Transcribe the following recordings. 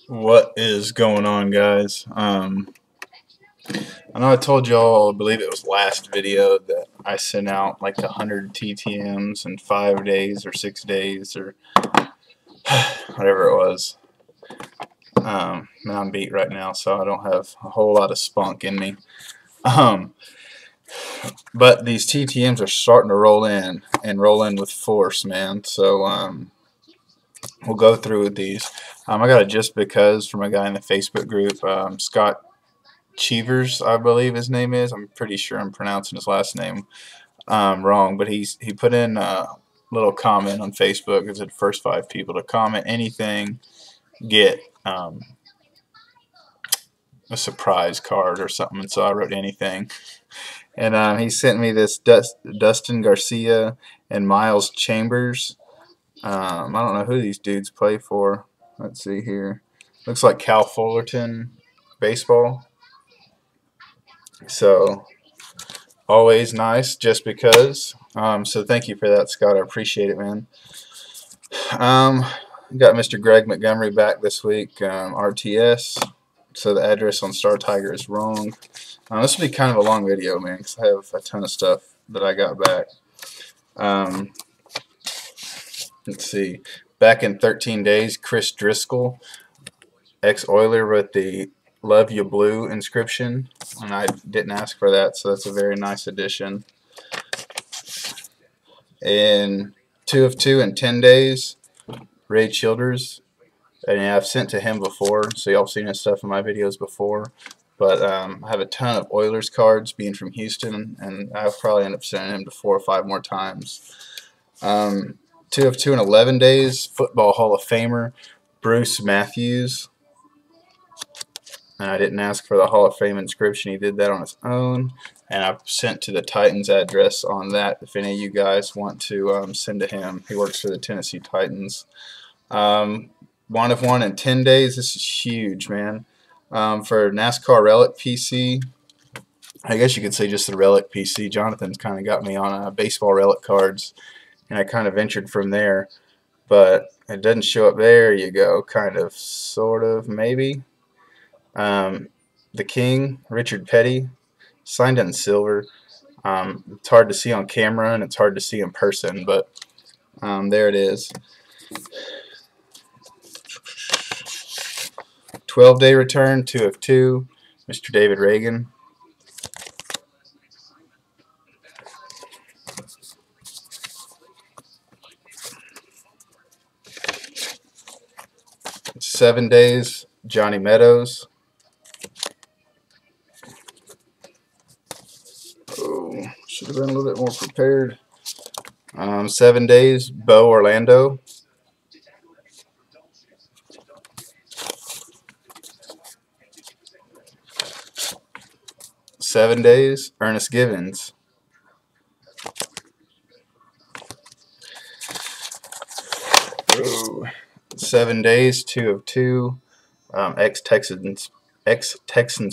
What is going on, guys? I know I told y'all, I believe it was last video, that I sent out like 100 TTMs in 5 days or 6 days or whatever it was. Man, I'm beat right now, so I don't have a whole lot of spunk in me. But these TTMs are starting to roll in and roll in with force, man. So we'll go through with these. I got a just because from a guy in the Facebook group, Scott Cheevers, I believe his name is. I'm pretty sure I'm pronouncing his last name wrong, but he put in a little comment on Facebook. It's the first 5 people to comment anything get a surprise card or something, and so I wrote anything. And he sent me this Dustin Garcia and Miles Chambers. I don't know who these dudes play for. Let's see here. Looks like Cal Fullerton baseball. So always nice, just because. So thank you for that, Scott. I appreciate it, man. Got Mr. Greg Montgomery back this week. RTS. So the address on Star Tiger is wrong. This will be kind of a long video, man, because I have a ton of stuff that I got back. Let's see. Back in 13 days, Chris Driscoll, ex-Oiler, with the Love You Blue inscription, and I didn't ask for that, so that's a very nice addition. In 2 of 2 in 10 days, Ray Childers, and yeah, I've sent to him before, so y'all seen his stuff in my videos before, but I have a ton of Oilers cards, being from Houston, and I'll probably end up sending him to 4 or 5 more times. 2 of 2 in 11 days, Football Hall of Famer, Bruce Matthews. And I didn't ask for the Hall of Fame inscription. He did that on his own. And I've sent to the Titans address on that if any of you guys want to send to him. He works for the Tennessee Titans. 1 of 1 in 10 days. This is huge, man. For NASCAR Relic PC, I guess you could say just the Relic PC. Jonathan's kind of got me on baseball relic cards, and I kind of ventured from there. But it doesn't show up. There you go. Kind of, sort of, maybe. The King, Richard Petty, signed in silver. It's hard to see on camera and it's hard to see in person, but there it is. 12-day return, 2 of 2, Mr. David Reagan. Seven days, Johnny Meadows. Oh, should have been a little bit more prepared. 7 days, Bo Orlando. Seven days, Ernest Givens. Oh, 7 days, 2 of 2, ex-Texans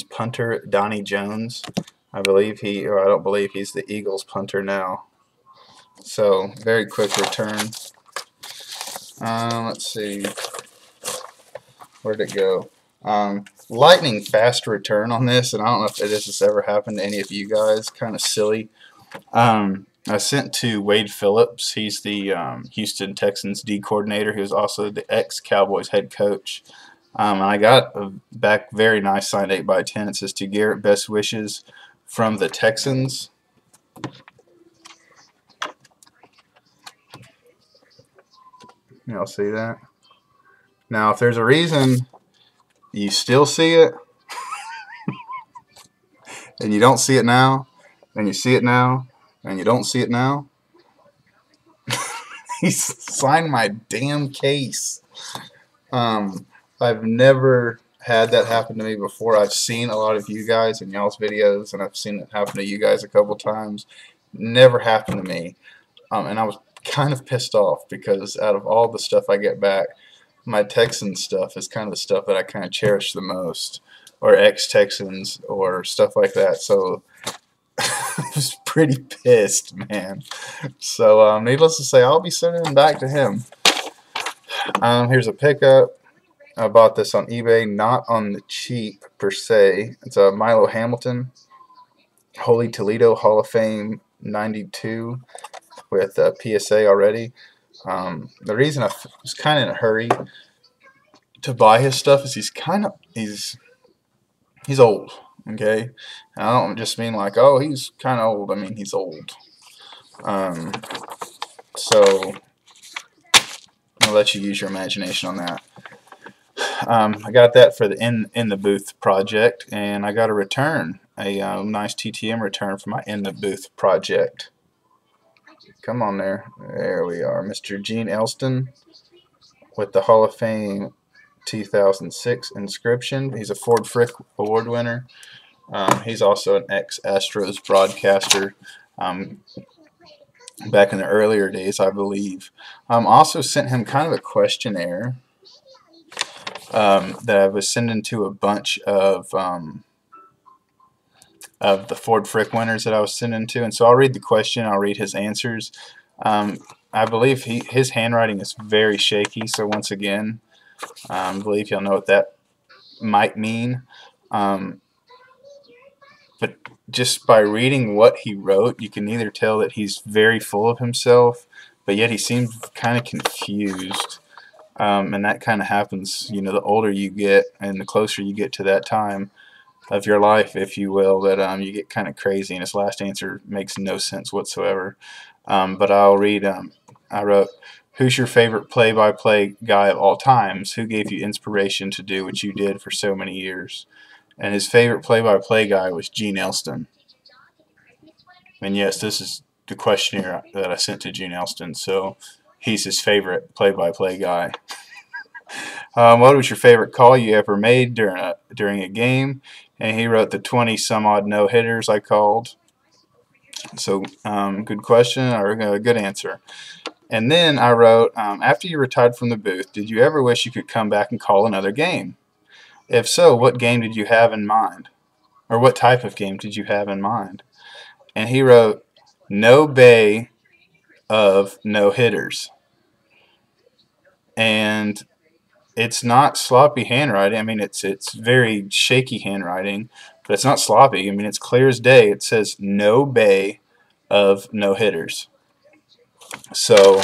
punter Donnie Jones. I believe or I don't believe he's the Eagles punter now. So very quick return. Let's see, where'd it go? Lightning fast return on this, and I don't know if this has ever happened to any of you guys. Kind of silly. I sent to Wade Phillips. He's the Houston Texans D coordinator. He was also the ex-Cowboys head coach. And I got a back very nice signed 8x10. It says, "To Garrett, best wishes from the Texans." Y'all see that? Now, if there's a reason you still see it, and you don't see it now, and you see it now, and you don't see it now, he signed my damn case. I've never had that happen to me before. I've seen a lot of you guys in y'all's videos, and I've seen it happen to you guys a couple times. Never happened to me. And I was kind of pissed off because out of all the stuff I get back, my Texans stuff is kind of the stuff that I kind of cherish the most, or ex-Texans or stuff like that. So I was pretty pissed, man. So needless to say, I'll be sending them back to him. Here's a pickup. I bought this on eBay, not on the cheap per se. It's a Milo Hamilton Holy Toledo Hall of Fame 92 with a PSA already. The reason I was kind of in a hurry to buy his stuff is he's old. Okay, and I don't just mean like, oh, he's kind of old. I mean he's old. Um, so I'll let you use your imagination on that. I got that for the in the booth project, and I got a return, a nice TTM return for my in the booth project. Come on there. There we are. Mr. Gene Elston with the Hall of Fame 2006 inscription. He's a Ford Frick Award winner. He's also an ex-Astros broadcaster back in the earlier days, I believe. Also sent him kind of a questionnaire that I was sending to a bunch of the Ford Frick winners that I was sending to. And so I'll read the question, I'll read his answers. I believe his handwriting is very shaky, so once again, I believe he'll know what that might mean. But just by reading what he wrote, you can either tell that he's very full of himself, but yet he seems kind of confused. And that kind of happens, you know, the older you get and the closer you get to that time of your life, if you will, that you get kind of crazy, and his last answer makes no sense whatsoever. But I'll read, I wrote, who's your favorite play-by-play guy of all times? Who gave you inspiration to do what you did for so many years? And his favorite play-by-play guy was Gene Elston. And yes, this is the questionnaire that I sent to Gene Elston, so he's his favorite play-by-play guy. What was your favorite call you ever made during a game? And he wrote the 20 some odd no hitters I called. So good question, or a good answer. And then I wrote, after you retired from the booth, did you ever wish you could come back and call another game? If so, what game did you have in mind? Or what type of game did you have in mind? And he wrote, no bay of no hitters. And it's not sloppy handwriting. I mean, it's very shaky handwriting, but it's not sloppy. I mean, it's clear as day. It says no bay of no hitters. So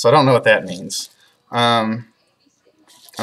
I don't know what that means. I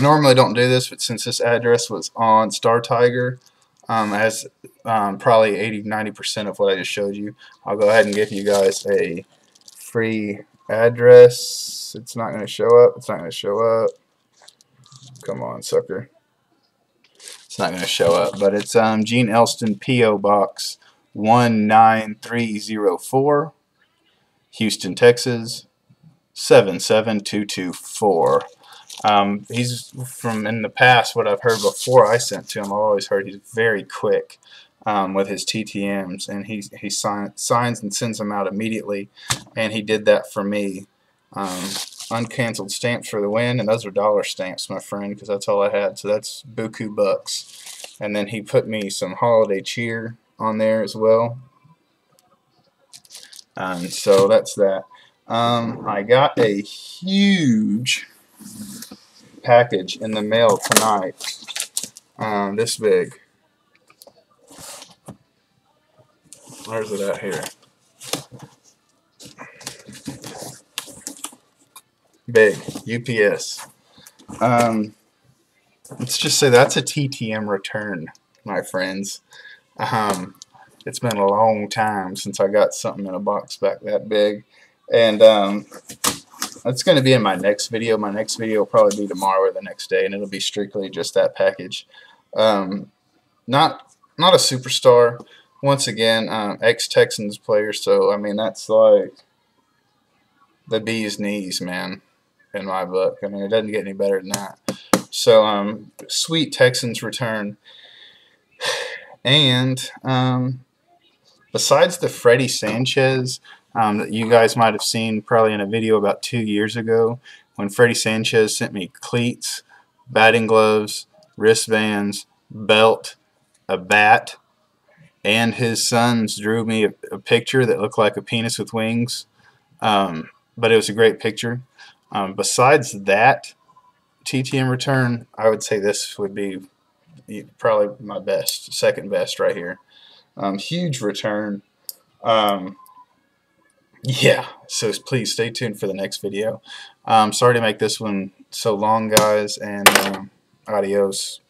normally don't do this, but since this address was on Star Tiger, as probably 80–90% of what I just showed you, I'll go ahead and give you guys a free address. It's not going to show up. It's not going to show up. Come on, sucker. It's not going to show up, but it's Gene Elston, P.O. Box 19304, Houston, Texas 77224. He's from, in the past, what I've heard before I sent to him, I've always heard he's very quick with his TTMs, and he signs and sends them out immediately, and he did that for me. Uncanceled stamps for the win, and those are dollar stamps, my friend, because that's all I had, so that's buku bucks. And then he put me some holiday cheer on there as well. So that's that. I got a huge package in the mail tonight, this big. Where's it at here? Big UPS. Let's just say that's a TTM return, my friends. It's been a long time since I got something in a box back that big, and that's going to be in my next video. My next video will probably be tomorrow or the next day, and it'll be strictly just that package. Not a superstar. Once again, ex-Texans player, so I mean that's like the bee's knees, man, in my book. I mean, it doesn't get any better than that. So sweet Texans return. And besides the Freddie Sanchez that you guys might have seen probably in a video about 2 years ago, when Freddie Sanchez sent me cleats, batting gloves, wristbands, belt, a bat, and his sons drew me a picture that looked like a penis with wings. But it was a great picture. Besides that TTM return, I would say this would be probably my best, second best right here. Huge return. Um, yeah, so please stay tuned for the next video. Sorry to make this one so long, guys, and adios.